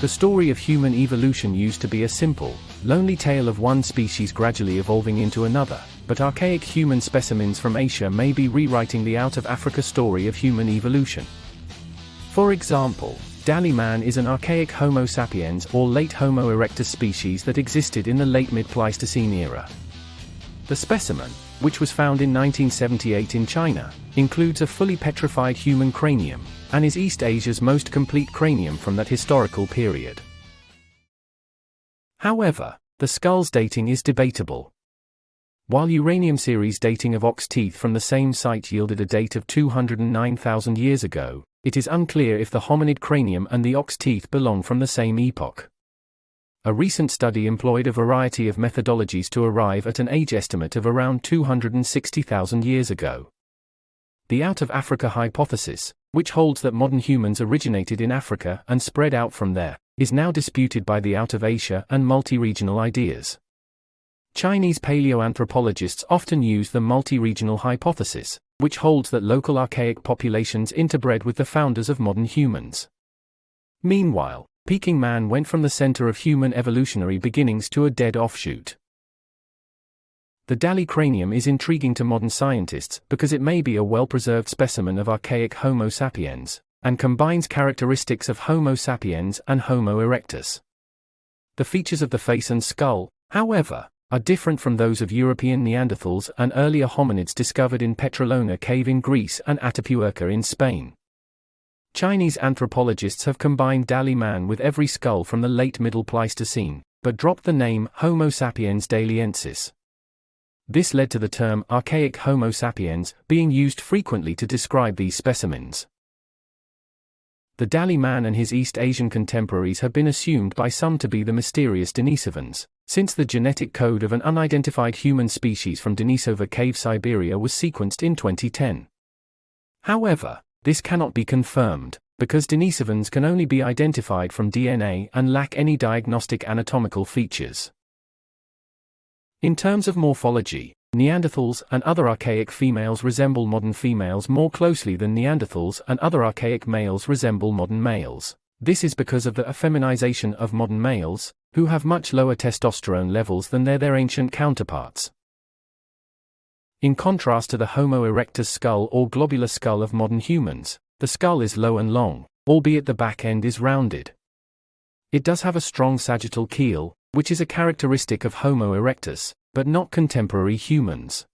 The story of human evolution used to be a simple, lonely tale of one species gradually evolving into another, but archaic human specimens from Asia may be rewriting the out-of-Africa story of human evolution. For example, Dali man is an archaic Homo sapiens or late Homo erectus species that existed in the late mid-Pleistocene era. The specimen, which was found in 1978 in China, includes a fully petrified human cranium, and is East Asia's most complete cranium from that historical period. However, the skull's dating is debatable. While uranium series dating of ox teeth from the same site yielded a date of 209,000 years ago, it is unclear if the hominid cranium and the ox teeth belong from the same epoch. A recent study employed a variety of methodologies to arrive at an age estimate of around 260,000 years ago. The out-of-Africa hypothesis, which holds that modern humans originated in Africa and spread out from there, is now disputed by the out-of-Asia and multi-regional ideas. Chinese paleoanthropologists often use the multi-regional hypothesis, which holds that local archaic populations interbred with the founders of modern humans. Meanwhile, Peking man went from the center of human evolutionary beginnings to a dead offshoot. The Dali cranium is intriguing to modern scientists because it may be a well-preserved specimen of archaic Homo sapiens, and combines characteristics of Homo sapiens and Homo erectus. The features of the face and skull, however, are different from those of European Neanderthals and earlier hominids discovered in Petrolona cave in Greece and Atapuerca in Spain. Chinese anthropologists have combined Dali man with every skull from the late Middle Pleistocene, but dropped the name Homo sapiens daliensis. This led to the term archaic Homo sapiens being used frequently to describe these specimens. The Dali man and his East Asian contemporaries have been assumed by some to be the mysterious Denisovans, since the genetic code of an unidentified human species from Denisova Cave, Siberia was sequenced in 2010. However, this cannot be confirmed, because Denisovans can only be identified from DNA and lack any diagnostic anatomical features. In terms of morphology, Neanderthals and other archaic females resemble modern females more closely than Neanderthals and other archaic males resemble modern males. This is because of the effeminization of modern males, who have much lower testosterone levels than their ancient counterparts. In contrast to the Homo erectus skull or globular skull of modern humans, the skull is low and long, albeit the back end is rounded. It does have a strong sagittal keel, which is a characteristic of Homo erectus, but not contemporary humans.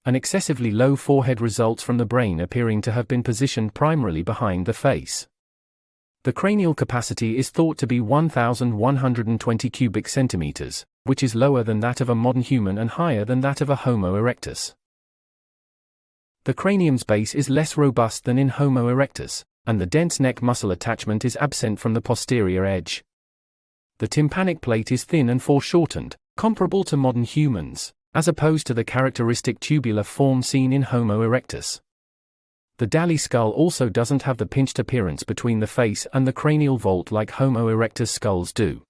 An excessively low forehead results from the brain appearing to have been positioned primarily behind the face. The cranial capacity is thought to be 1,120 cubic centimeters, which is lower than that of a modern human and higher than that of a Homo erectus. The cranium's base is less robust than in Homo erectus, and the dense neck muscle attachment is absent from the posterior edge. The tympanic plate is thin and foreshortened, comparable to modern humans, as opposed to the characteristic tubular form seen in Homo erectus. The Dali skull also doesn't have the pinched appearance between the face and the cranial vault like Homo erectus skulls do.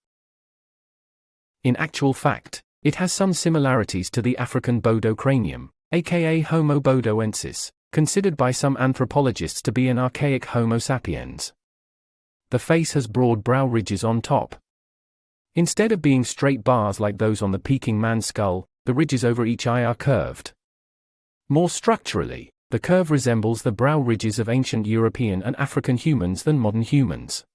In actual fact, it has some similarities to the African Bodo cranium, aka Homo bodoensis, considered by some anthropologists to be an archaic Homo sapiens. The face has broad brow ridges on top. Instead of being straight bars like those on the Peking man skull, the ridges over each eye are curved. More structurally, the curve resembles the brow ridges of ancient European and African humans than modern humans.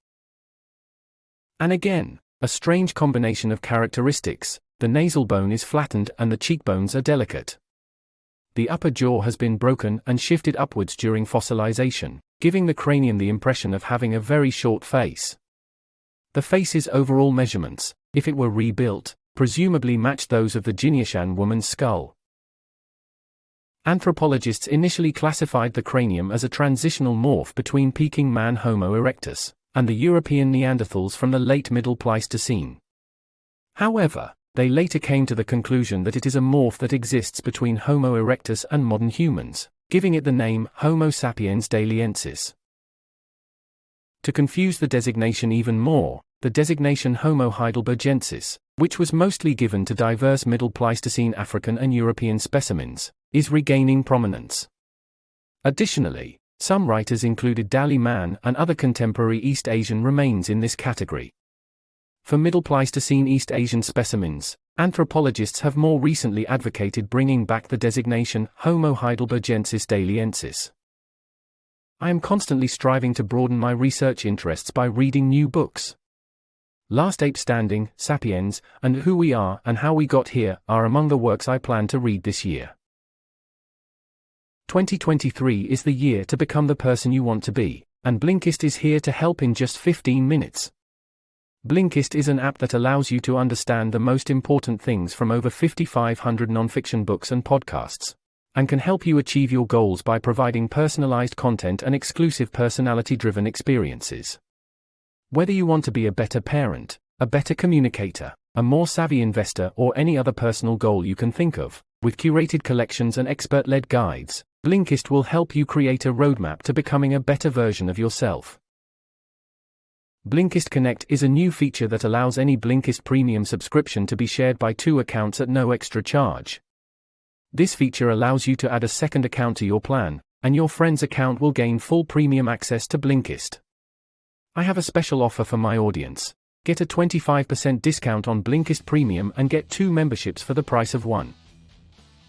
And again, a strange combination of characteristics: the nasal bone is flattened and the cheekbones are delicate. The upper jaw has been broken and shifted upwards during fossilization, giving the cranium the impression of having a very short face. The face's overall measurements, if it were rebuilt, presumably match those of the Jinniushan woman's skull. Anthropologists initially classified the cranium as a transitional morph between Peking man Homo erectus and the European Neanderthals from the late Middle Pleistocene. However, they later came to the conclusion that it is a morph that exists between Homo erectus and modern humans, giving it the name Homo sapiens daliensis. To confuse the designation even more, the designation Homo heidelbergensis, which was mostly given to diverse Middle Pleistocene African and European specimens, is regaining prominence. Additionally, Some writers included Dali man and other contemporary East Asian remains in this category. For Middle Pleistocene East Asian specimens, anthropologists have more recently advocated bringing back the designation Homo heidelbergensis daliensis. I am constantly striving to broaden my research interests by reading new books. Last Ape Standing, Sapiens, and Who We Are and How We Got Here are among the works I plan to read this year. 2023 is the year to become the person you want to be, and Blinkist is here to help in just 15 minutes. Blinkist is an app that allows you to understand the most important things from over 5,500 nonfiction books and podcasts, and can help you achieve your goals by providing personalized content and exclusive personality-driven experiences. Whether you want to be a better parent, a better communicator, a more savvy investor, or any other personal goal you can think of, with curated collections and expert-led guides, Blinkist will help you create a roadmap to becoming a better version of yourself. Blinkist Connect is a new feature that allows any Blinkist premium subscription to be shared by 2 accounts at no extra charge. This feature allows you to add a second account to your plan, and your friend's account will gain full premium access to Blinkist. I have a special offer for my audience. Get a 25% discount on Blinkist Premium and get 2 memberships for the price of 1.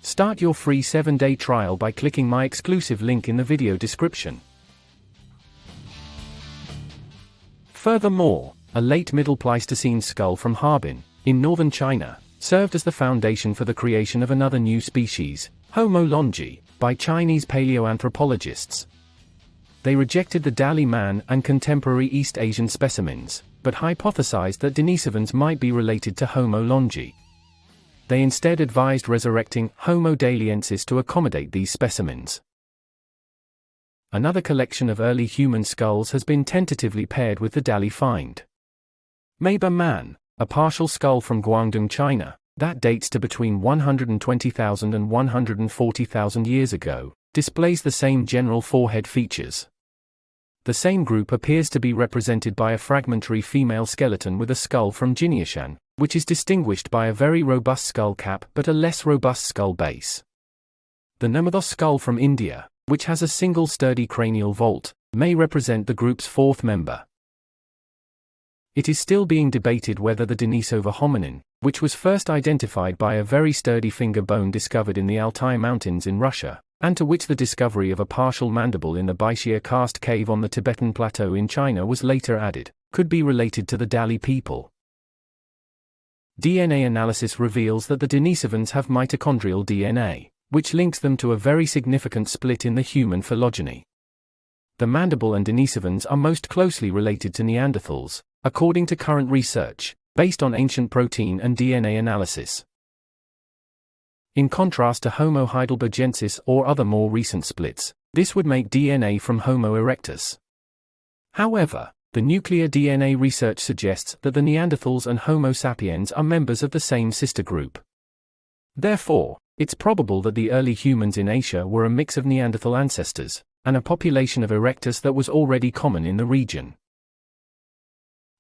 Start your free 7-day trial by clicking my exclusive link in the video description. Furthermore, a late Middle Pleistocene skull from Harbin, in northern China, served as the foundation for the creation of another new species, Homo longi, by Chinese paleoanthropologists. They rejected the Dali man and contemporary East Asian specimens, but hypothesized that Denisovans might be related to Homo longi. They instead advised resurrecting Homo daliensis to accommodate these specimens. Another collection of early human skulls has been tentatively paired with the Dali find. Maba man, a partial skull from Guangdong, China, that dates to between 120,000 and 140,000 years ago, displays the same general forehead features. The same group appears to be represented by a fragmentary female skeleton with a skull from Jinniushan, which is distinguished by a very robust skull cap but a less robust skull base. The Namathos skull from India, which has a single sturdy cranial vault, may represent the group's 4th member. It is still being debated whether the Denisovan hominin, which was first identified by a very sturdy finger bone discovered in the Altai Mountains in Russia, and to which the discovery of a partial mandible in the Baixia karst cave on the Tibetan Plateau in China was later added, could be related to the Dali people. DNA analysis reveals that the Denisovans have mitochondrial DNA, which links them to a very significant split in the human phylogeny. The mandible and Denisovans are most closely related to Neanderthals, according to current research, based on ancient protein and DNA analysis. In contrast to Homo heidelbergensis or other more recent splits, this would make DNA from Homo erectus. However, the nuclear DNA research suggests that the Neanderthals and Homo sapiens are members of the same sister group. Therefore, it's probable that the early humans in Asia were a mix of Neanderthal ancestors, and a population of erectus that was already common in the region.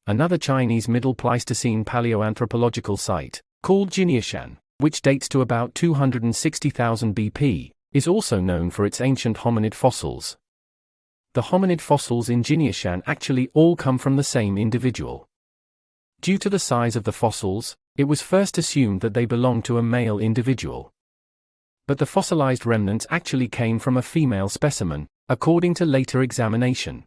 Another Chinese Middle Pleistocene paleoanthropological site, called Jinniushan, which dates to about 260,000 BP, is also known for its ancient hominid fossils. The hominid fossils in Jinniushan actually all come from the same individual. Due to the size of the fossils, it was first assumed that they belonged to a male individual. But the fossilized remnants actually came from a female specimen, according to later examination.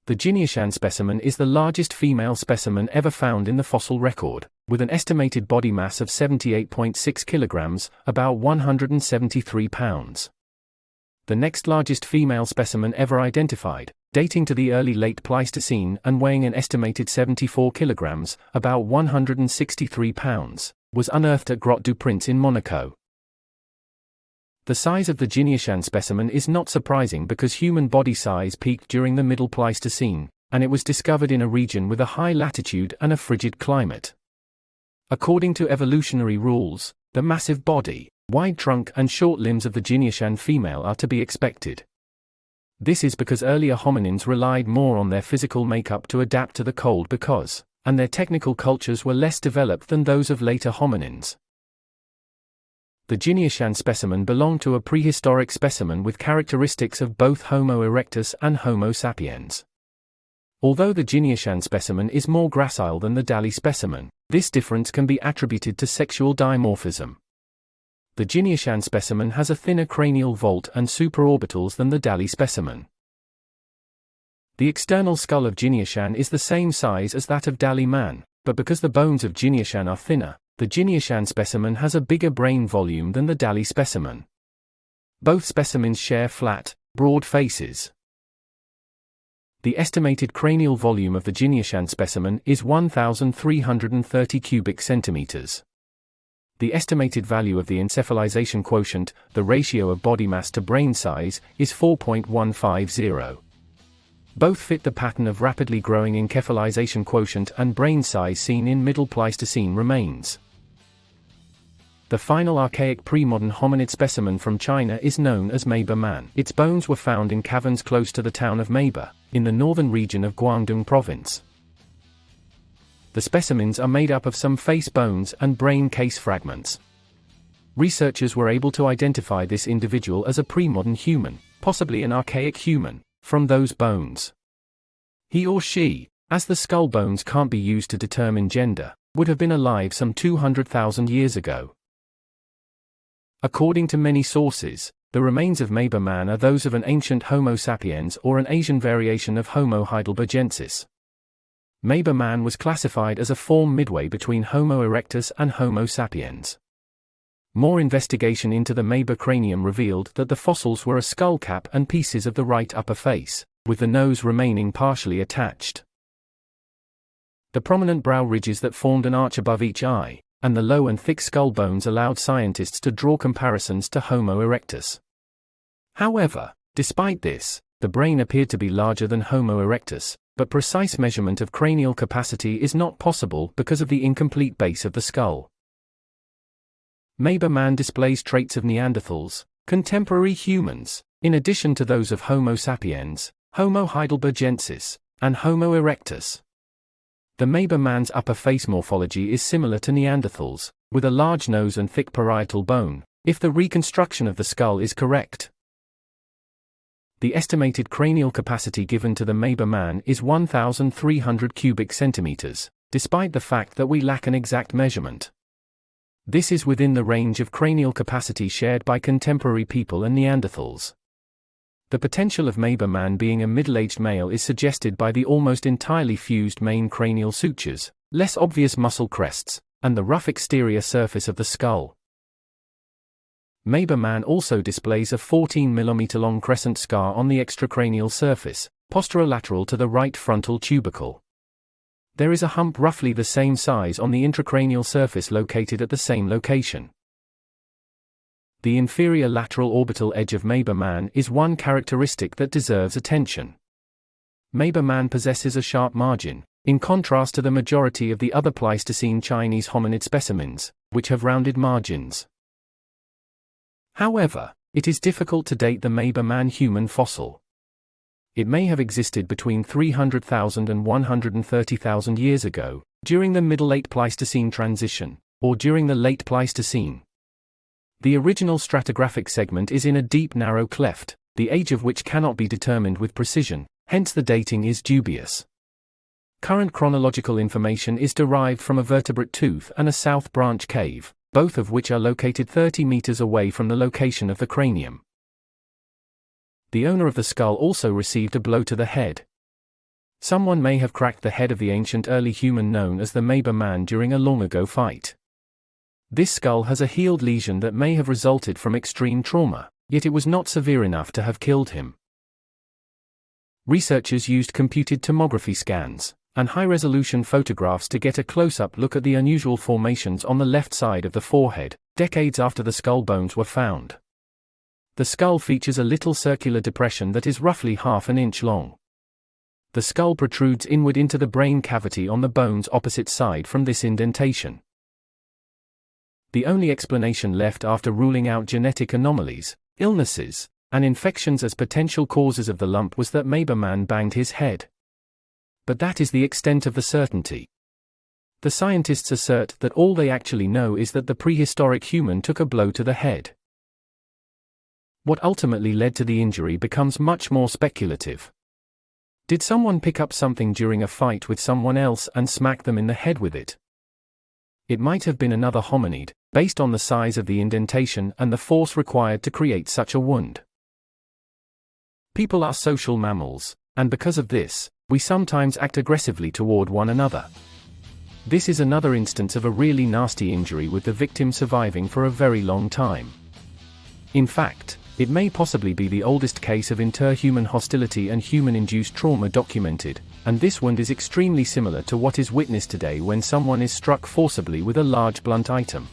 The Jinniushan specimen is the largest female specimen ever found in the fossil record, with an estimated body mass of 78.6 kilograms, about 173 pounds. The next largest female specimen ever identified, dating to the early late Pleistocene and weighing an estimated 74 kilograms, about 163 pounds, was unearthed at Grotte du Prince in Monaco. The size of the Jinniushan specimen is not surprising because human body size peaked during the Middle Pleistocene, and it was discovered in a region with a high latitude and a frigid climate. According to evolutionary rules, the massive body, wide trunk and short limbs of the Jinniushan female are to be expected. This is because earlier hominins relied more on their physical makeup to adapt to the cold and their technical cultures were less developed than those of later hominins. The Jinniushan specimen belonged to a prehistoric specimen with characteristics of both Homo erectus and Homo sapiens. Although the Jinniushan specimen is more gracile than the Dali specimen, this difference can be attributed to sexual dimorphism. The Jinniushan specimen has a thinner cranial vault and supraorbitals than the Dali specimen. The external skull of Jinniushan is the same size as that of Dali man, but because the bones of Jinniushan are thinner, the Jinniushan specimen has a bigger brain volume than the Dali specimen. Both specimens share flat, broad faces. The estimated cranial volume of the Jinniushan specimen is 1,330 cubic centimeters. The estimated value of the encephalization quotient, the ratio of body mass to brain size, is 4.150. Both fit the pattern of rapidly growing encephalization quotient and brain size seen in Middle Pleistocene remains. The final archaic pre-modern hominid specimen from China is known as Maba man. Its bones were found in caverns close to the town of Maba, in the northern region of Guangdong province. The specimens are made up of some face bones and brain case fragments. Researchers were able to identify this individual as a pre-modern human, possibly an archaic human, from those bones. He or she, as the skull bones can't be used to determine gender, would have been alive some 200,000 years ago. According to many sources, the remains of Maba man are those of an ancient Homo sapiens or an Asian variation of Homo heidelbergensis. Maba man was classified as a form midway between Homo erectus and Homo sapiens. More investigation into the Maba cranium revealed that the fossils were a skull cap and pieces of the right upper face, with the nose remaining partially attached. The prominent brow ridges that formed an arch above each eye, and the low and thick skull bones allowed scientists to draw comparisons to Homo erectus. However, despite this, the brain appeared to be larger than Homo erectus, but precise measurement of cranial capacity is not possible because of the incomplete base of the skull. Maba man displays traits of Neanderthals, contemporary humans, in addition to those of Homo sapiens, Homo heidelbergensis, and Homo erectus. The Maba man's upper face morphology is similar to Neanderthals, with a large nose and thick parietal bone, if the reconstruction of the skull is correct. The estimated cranial capacity given to the Maba man is 1,300 cubic centimeters, despite the fact that we lack an exact measurement. This is within the range of cranial capacity shared by contemporary people and Neanderthals. The potential of Maba man being a middle-aged male is suggested by the almost entirely fused main cranial sutures, less obvious muscle crests, and the rough exterior surface of the skull. Maba man also displays a 14 mm long crescent scar on the extracranial surface, posterolateral to the right frontal tubercle. There is a hump roughly the same size on the intracranial surface located at the same location. The inferior lateral orbital edge of Maba man is one characteristic that deserves attention. Maba man possesses a sharp margin, in contrast to the majority of the other Pleistocene Chinese hominid specimens, which have rounded margins. However, it is difficult to date the Maba man human fossil. It may have existed between 300,000 and 130,000 years ago, during the Middle-Late Pleistocene transition, or during the Late Pleistocene. The original stratigraphic segment is in a deep narrow cleft, the age of which cannot be determined with precision, hence the dating is dubious. Current chronological information is derived from a vertebrate tooth and a south branch cave, both of which are located 30 meters away from the location of the cranium. The owner of the skull also received a blow to the head. Someone may have cracked the head of the ancient early human known as the Maba man during a long-ago fight. This skull has a healed lesion that may have resulted from extreme trauma, yet it was not severe enough to have killed him. Researchers used computed tomography scans and high-resolution photographs to get a close-up look at the unusual formations on the left side of the forehead, decades after the skull bones were found. The skull features a little circular depression that is roughly half an inch long. The skull protrudes inward into the brain cavity on the bone's opposite side from this indentation. The only explanation left after ruling out genetic anomalies, illnesses, and infections as potential causes of the lump was that Maba man banged his head. But that is the extent of the certainty. The scientists assert that all they actually know is that the prehistoric human took a blow to the head. What ultimately led to the injury becomes much more speculative. Did someone pick up something during a fight with someone else and smack them in the head with it? It might have been another hominid, based on the size of the indentation and the force required to create such a wound. People are social mammals, and because of this, we sometimes act aggressively toward one another. This is another instance of a really nasty injury with the victim surviving for a very long time. In fact, it may possibly be the oldest case of interhuman hostility and human-induced trauma documented, and this wound is extremely similar to what is witnessed today when someone is struck forcibly with a large blunt item.